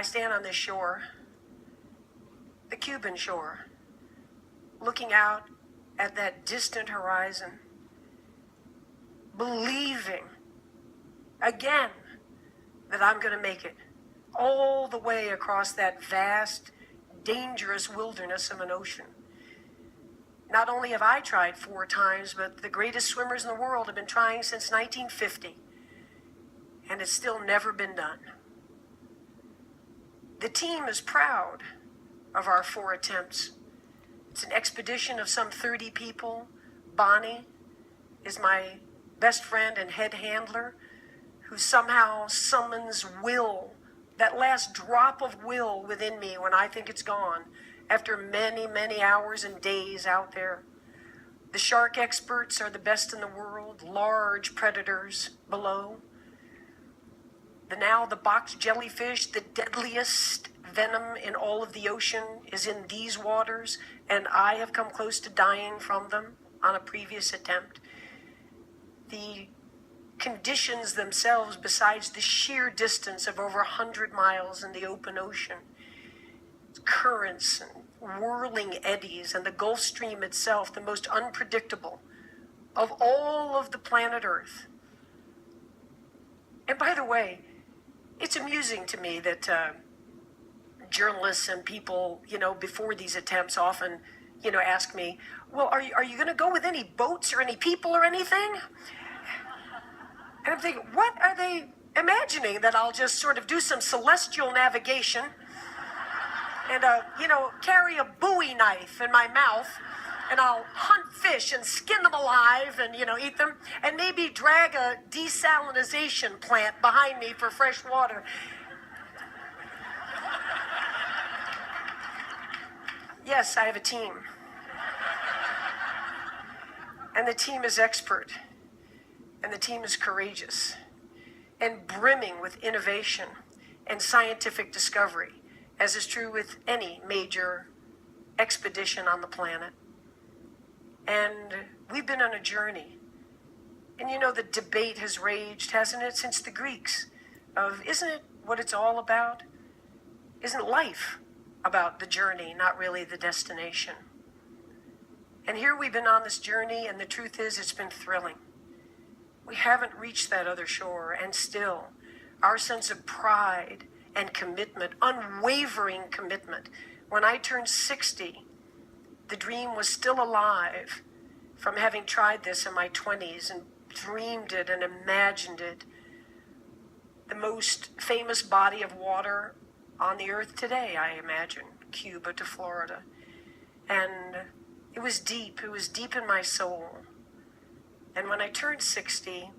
stand on this shore, the Cuban shore, looking out at that distant horizon, believing again that I'm going to make it all the way across that vast, dangerous wilderness of an ocean. Not only have I tried 4 times, but the greatest swimmers in the world have been trying since 1950, and it's still never been done. The team is proud of our 4 attempts. It's an expedition of some 30 people. Bonnie is my best friend and head handler, who somehow summons will, that last drop of will within me when I think it's gone, after many, many hours and days out there. The shark experts are the best in the world, large predators below. The box jellyfish, the deadliest venom in all of the ocean, is in these waters, and I have come close to dying from them on a previous attempt. The conditions themselves, besides the sheer distance of over 100 miles in the open ocean, currents and whirling eddies, and the Gulf Stream itself, the most unpredictable of all of the planet Earth. And by the way, it's amusing to me that journalists and people, before these attempts often, ask me, well, are you going to go with any boats or any people or anything? And I'm thinking, what are they imagining? That I'll just sort of do some celestial navigation and, carry a Bowie knife in my mouth, and I'll hunt fish and skin them alive and, eat them, and maybe drag a desalinization plant behind me for fresh water. Yes, I have a team. And the team is expert. And the team is courageous and brimming with innovation and scientific discovery, as is true with any major expedition on the planet. And we've been on a journey. And the debate has raged, hasn't it, since the Greeks, of isn't it what it's all about? Isn't life about the journey, not really the destination? And here we've been on this journey, and the truth is it's been thrilling. We haven't reached that other shore, and still, our sense of pride and commitment, unwavering commitment. When I turned 60, the dream was still alive from having tried this in my 20s and dreamed it and imagined it. The most famous body of water on the earth today, I imagine, Cuba to Florida. And it was deep in my soul. And when I turned 60,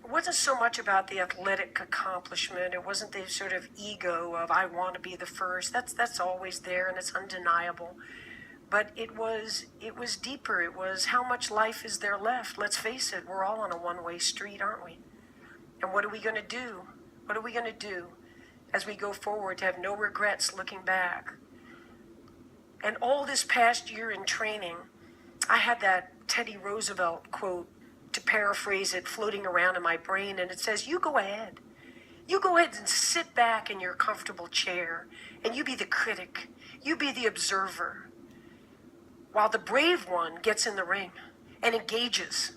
it wasn't so much about the athletic accomplishment. It wasn't the sort of ego of I want to be the first. That's always there, and it's undeniable. But it was deeper. It was how much life is there left. Let's face it, we're all on a one-way street, aren't we? And what are we going to do? What are we going to do as we go forward to have no regrets looking back? And all this past year in training, I had that Teddy Roosevelt quote, to paraphrase it, floating around in my brain, and it says, you go ahead. You go ahead and sit back in your comfortable chair, and you be the critic. You be the observer. While the brave one gets in the ring and engages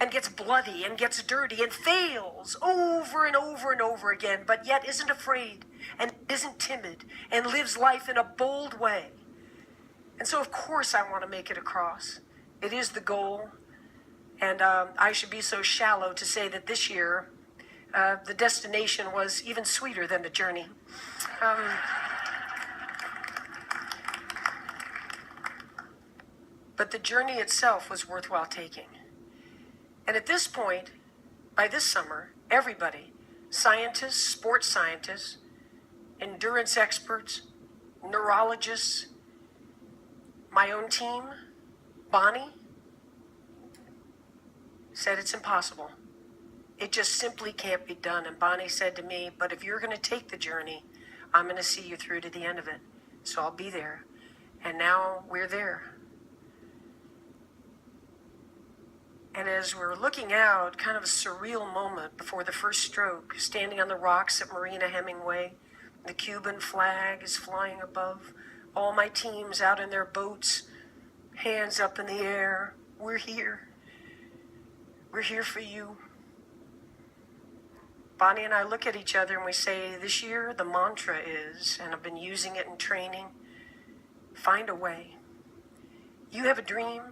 and gets bloody and gets dirty and fails over and over and over again, but yet isn't afraid and isn't timid and lives life in a bold way. And so, of course, I want to make it across. It is the goal. And I should be so shallow to say that this year, the destination was even sweeter than the journey. But the journey itself was worthwhile taking. And at this point, by this summer, everybody, scientists, sports scientists, endurance experts, neurologists, my own team, Bonnie, said it's impossible. It just simply can't be done. And Bonnie said to me, but if you're going to take the journey, I'm going to see you through to the end of it. So I'll be there. And now we're there. And as we're looking out, kind of a surreal moment before the first stroke, standing on the rocks at Marina Hemingway, The Cuban flag is flying above. All my teams out in their boats, hands up in the air. We're here. We're here for you. Bonnie and I look at each other and we say, this year the mantra is, and I've been using it in training, find a way. You have a dream,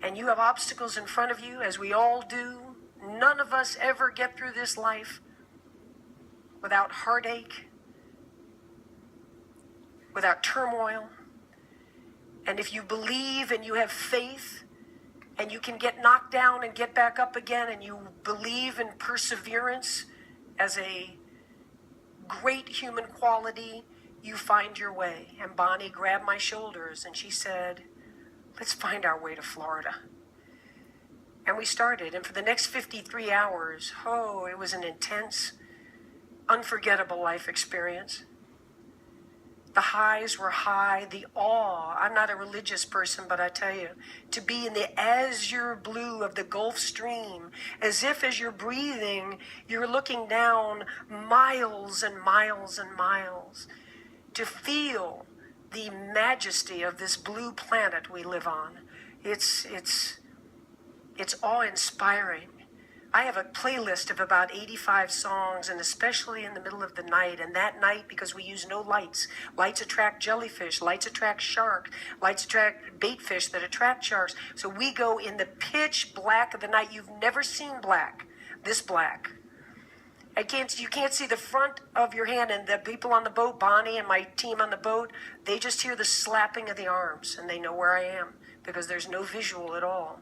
and you have obstacles in front of you, as we all do. None of us ever get through this life without heartache, without turmoil. And if you believe and you have faith, and you can get knocked down and get back up again, and you believe in perseverance as a great human quality, you find your way. And Bonnie grabbed my shoulders and she said, let's find our way to Florida. And we started, and for the next 53 hours, it was an intense, unforgettable life experience. The highs were high, the awe. I'm not a religious person, but I tell you, to be in the azure blue of the Gulf Stream, as if as you're breathing, you're looking down miles and miles and miles, to feel the majesty of this blue planet we live on. It's awe-inspiring. I have a playlist of about 85 songs, and especially in the middle of the night. And that night, because we use no lights, lights attract jellyfish, lights attract shark, lights attract bait fish that attract sharks. So we go in the pitch black of the night. You've never seen black, this black. You can't see the front of your hand, and the people on the boat, Bonnie and my team on the boat, they just hear the slapping of the arms, and they know where I am because there's no visual at all.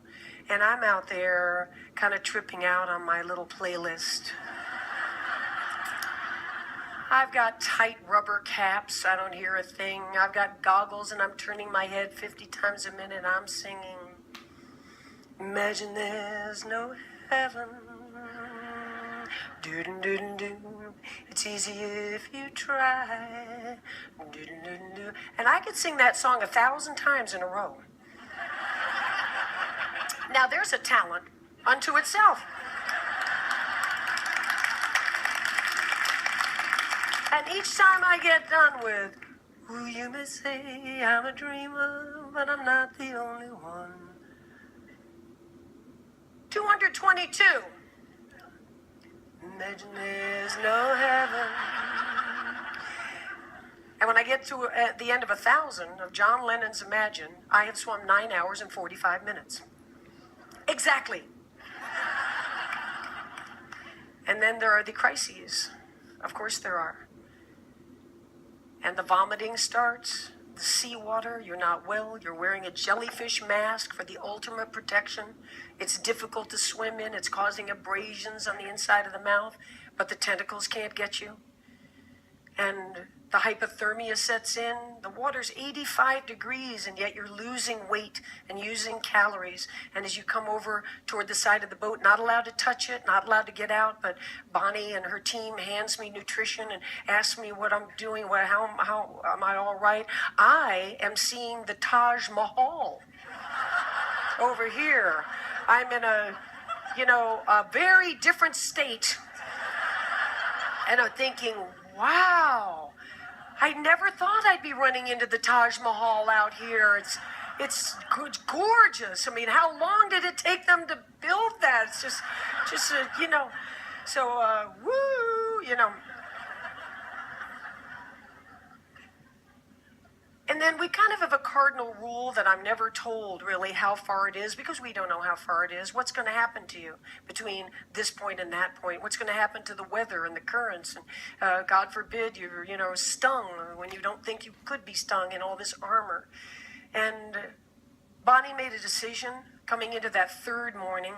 And I'm out there kind of tripping out on my little playlist. I've got tight rubber caps. I don't hear a thing. I've got goggles, and I'm turning my head 50 times a minute. I'm singing, imagine there's no heaven. Do-do-do-do-do. It's easy if you try. Do-do-do-do. And I could sing that song 1,000 times in a row. Now there's a talent unto itself. And each time I get done with, ooh, you may say I'm a dreamer, but I'm not the only one. 222. Imagine there's no heaven. And when I get to at the end of 1,000 of John Lennon's Imagine, I have swum 9 hours and 45 minutes. Exactly. And then there are the crises. Of course there are. And the vomiting starts, the seawater, you're not well, you're wearing a jellyfish mask for the ultimate protection. It's difficult to swim in, it's causing abrasions on the inside of the mouth, but the tentacles can't get you. And the hypothermia sets in, the water's 85 degrees, and yet you're losing weight and using calories. And as you come over toward the side of the boat, not allowed to touch it, not allowed to get out, but Bonnie and her team hands me nutrition and asks me what I'm doing, how am I all right? I am seeing the Taj Mahal over here. I'm in a very different state. And I'm thinking, wow, I never thought I'd be running into the Taj Mahal out here. It's gorgeous. I mean, how long did it take them to build that? It's just so, woo. And then we kind of have a cardinal rule that I'm never told really how far it is, because we don't know how far it is. What's going to happen to you between this point and that point? What's going to happen to the weather and the currents? And God forbid you're, stung when you don't think you could be stung in all this armor. And Bonnie made a decision coming into that third morning.